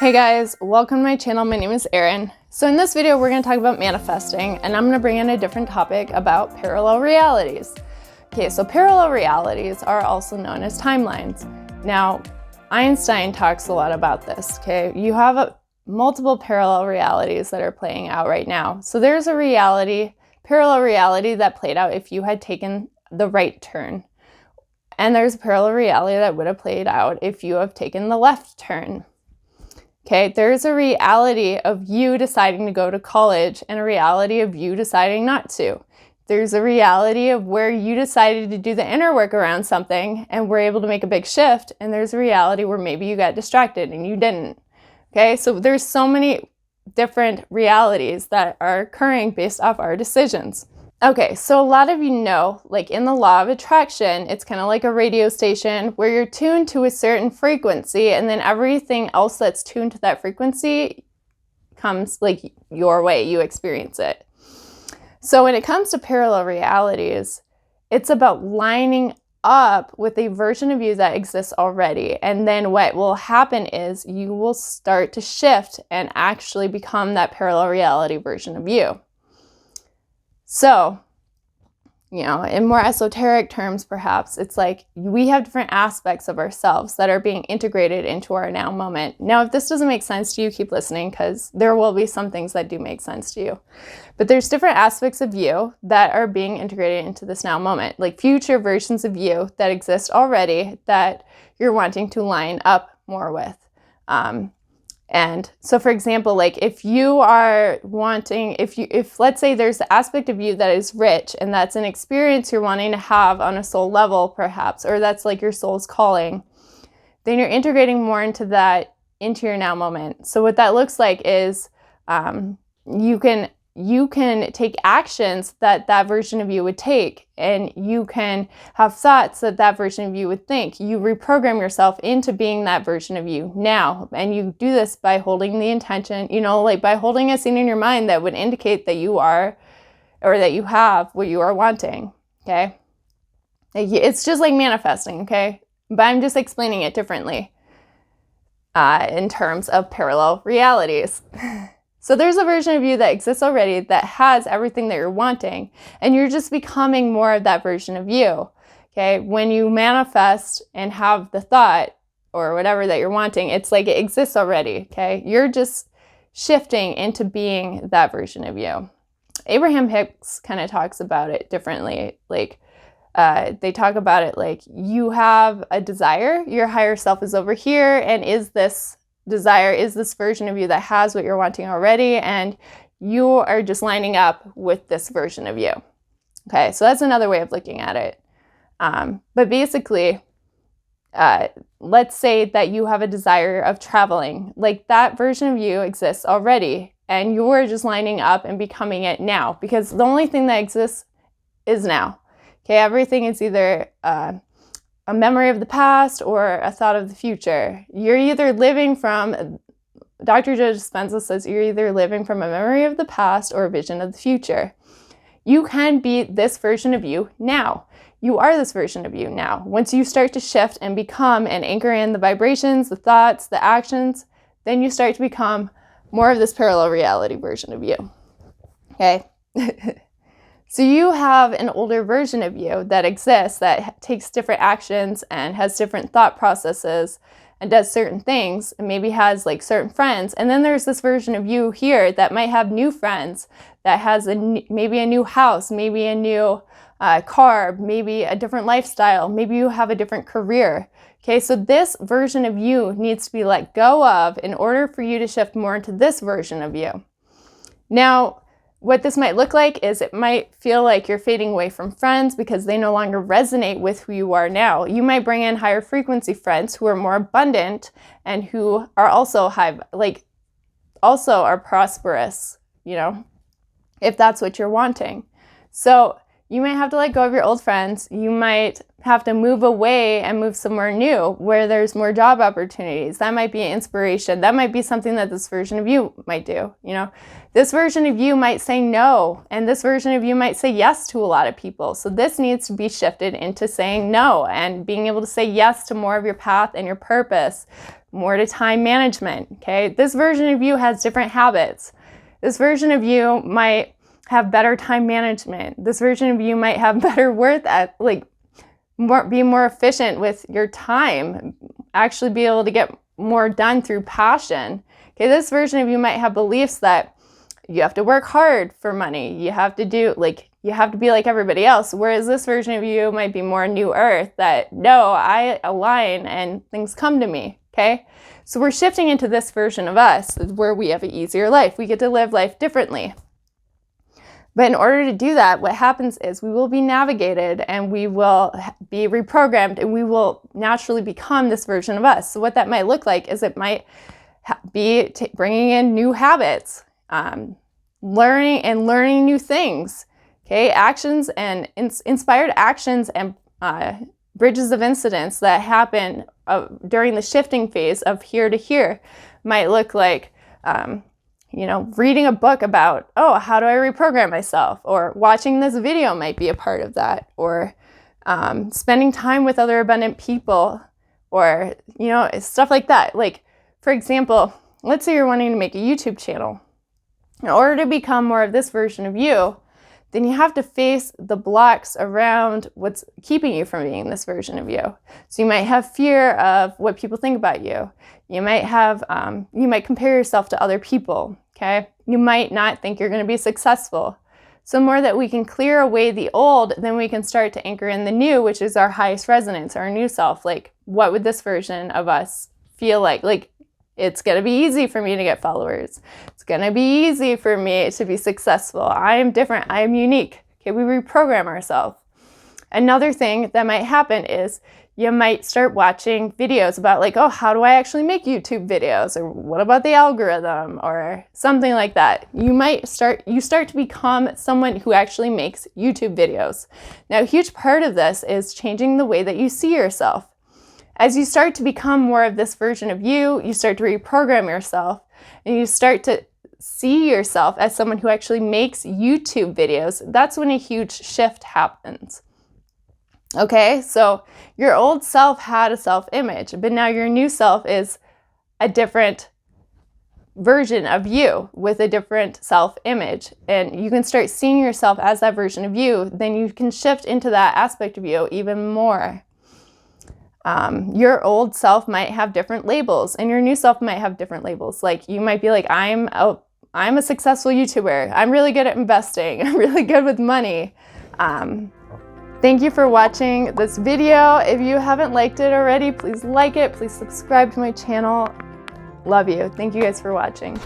Hey guys, welcome to my channel. My name is Erin. So in this video, we're going to talk about manifesting, and I'm going to bring in a different topic about parallel realities. Okay, so parallel realities are also known as timelines. Now, Einstein talks a lot about this, okay? You have multiple parallel realities that are playing out right now. So there's a parallel reality that played out if you had taken the right turn. And there's a parallel reality that would have played out if you have taken the left turn. Okay, there's a reality of you deciding to go to college and a reality of you deciding not to. There's a reality of where you decided to do the inner work around something and were able to make a big shift, and there's a reality where maybe you got distracted and you didn't. Okay, so there's so many different realities that are occurring based off our decisions. Okay, so a lot of you know, like in the law of attraction, it's kind of like a radio station where you're tuned to a certain frequency, and then everything else that's tuned to that frequency comes like your way, you experience it. So when it comes to parallel realities, it's about lining up with a version of you that exists already. And then what will happen is you will start to shift and actually become that parallel reality version of you. So, in more esoteric terms, perhaps, it's like we have different aspects of ourselves that are being integrated into our now moment. Now, if this doesn't make sense to you, keep listening, because there will be some things that do make sense to you. But there's different aspects of you that are being integrated into this now moment, like future versions of you that exist already that you're wanting to line up more with. And so, for example, like if you are wanting, if let's say there's the aspect of you that is rich and that's an experience you're wanting to have on a soul level, perhaps, or that's like your soul's calling, then you're integrating more into that, into your now moment. So what that looks like is you can take actions that version of you would take, and you can have thoughts that version of you would think. You reprogram yourself into being that version of you now, and you do this by holding the intention, like by holding a scene in your mind that would indicate that you are, or that you have what you are wanting, okay? It's just like manifesting, okay? But I'm just explaining it differently in terms of parallel realities. So there's a version of you that exists already that has everything that you're wanting, and you're just becoming more of that version of you, okay? When you manifest and have the thought or whatever that you're wanting, it's like it exists already, okay? You're just shifting into being that version of you. Abraham Hicks kind of talks about it differently. Like they talk about it like you have a desire, your higher self is over here, and is this desire is this version of you that has what you're wanting already, and you are just lining up with this version of you. Okay, so that's another way of looking at it. But basically, let's say that you have a desire of traveling. Like that version of you exists already, and you're just lining up and becoming it now, because the only thing that exists is now. Okay, everything is either a memory of the past or a thought of the future. You're either living from, Dr. Joe Dispenza says, you're either living from a memory of the past or a vision of the future. You can be this version of you now. You are this version of you now. Once you start to shift and become and anchor in the vibrations, the thoughts, the actions, then you start to become more of this parallel reality version of you. Okay? So you have an older version of you that exists, that takes different actions and has different thought processes and does certain things, and maybe has like certain friends. And then there's this version of you here that might have new friends, that has maybe a new house, maybe a new car, maybe a different lifestyle, maybe you have a different career. Okay, so this version of you needs to be let go of in order for you to shift more into this version of you. Now, what this might look like is it might feel like you're fading away from friends because they no longer resonate with who you are now. You might bring in higher frequency friends who are more abundant and who are also also are prosperous, if that's what you're wanting. So You might have to let go of your old friends. You might have to move away and move somewhere new where there's more job opportunities. That might be an inspiration. That might be something that this version of you might do. You know, this version of you might say no, and this version of you might say yes to a lot of people. So this needs to be shifted into saying no and being able to say yes to more of your path and your purpose, more to time management. Okay, this version of you has different habits. This version of you might have better time management. This version of you might have better be more efficient with your time, actually be able to get more done through passion. Okay, this version of you might have beliefs that you have to work hard for money. You have to be like everybody else. Whereas this version of you might be more new earth, that no, I align and things come to me. Okay, so we're shifting into this version of us where we have an easier life. We get to live life differently. But in order to do that, what happens is we will be navigated and we will be reprogrammed and we will naturally become this version of us. So what that might look like is it might be bringing in new habits, learning new things, okay? Actions and inspired actions and bridges of incidents that happen during the shifting phase of here to here might look like reading a book about, how do I reprogram myself? Or watching this video might be a part of that. Or spending time with other abundant people, or, stuff like that. Like, for example, let's say you're wanting to make a YouTube channel. In order to become more of this version of you, then you have to face the blocks around what's keeping you from being this version of you. So you might have fear of what people think about you. You might compare yourself to other people, okay? You might not think you're going to be successful. So the more that we can clear away the old, then we can start to anchor in the new, which is our highest resonance, our new self. Like, what would this version of us feel like? Like, it's going to be easy for me to get followers. It's going to be easy for me to be successful. I am different. I am unique. Okay, we reprogram ourselves. Another thing that might happen is you might start watching videos about like, how do I actually make YouTube videos? Or what about the algorithm? Or something like that. You start to become someone who actually makes YouTube videos. Now, a huge part of this is changing the way that you see yourself. As you start to become more of this version of you, you start to reprogram yourself and you start to see yourself as someone who actually makes YouTube videos. That's when a huge shift happens. Okay, so your old self had a self-image, but now your new self is a different version of you with a different self-image. And you can start seeing yourself as that version of you, then you can shift into that aspect of you even more. Your old self might have different labels and your new self might have different labels. Like, you might be like, I'm a successful YouTuber. I'm really good at investing. I'm really good with money. Thank you for watching this video. If you haven't liked it already, please like it. Please subscribe to my channel. Love you. Thank you guys for watching.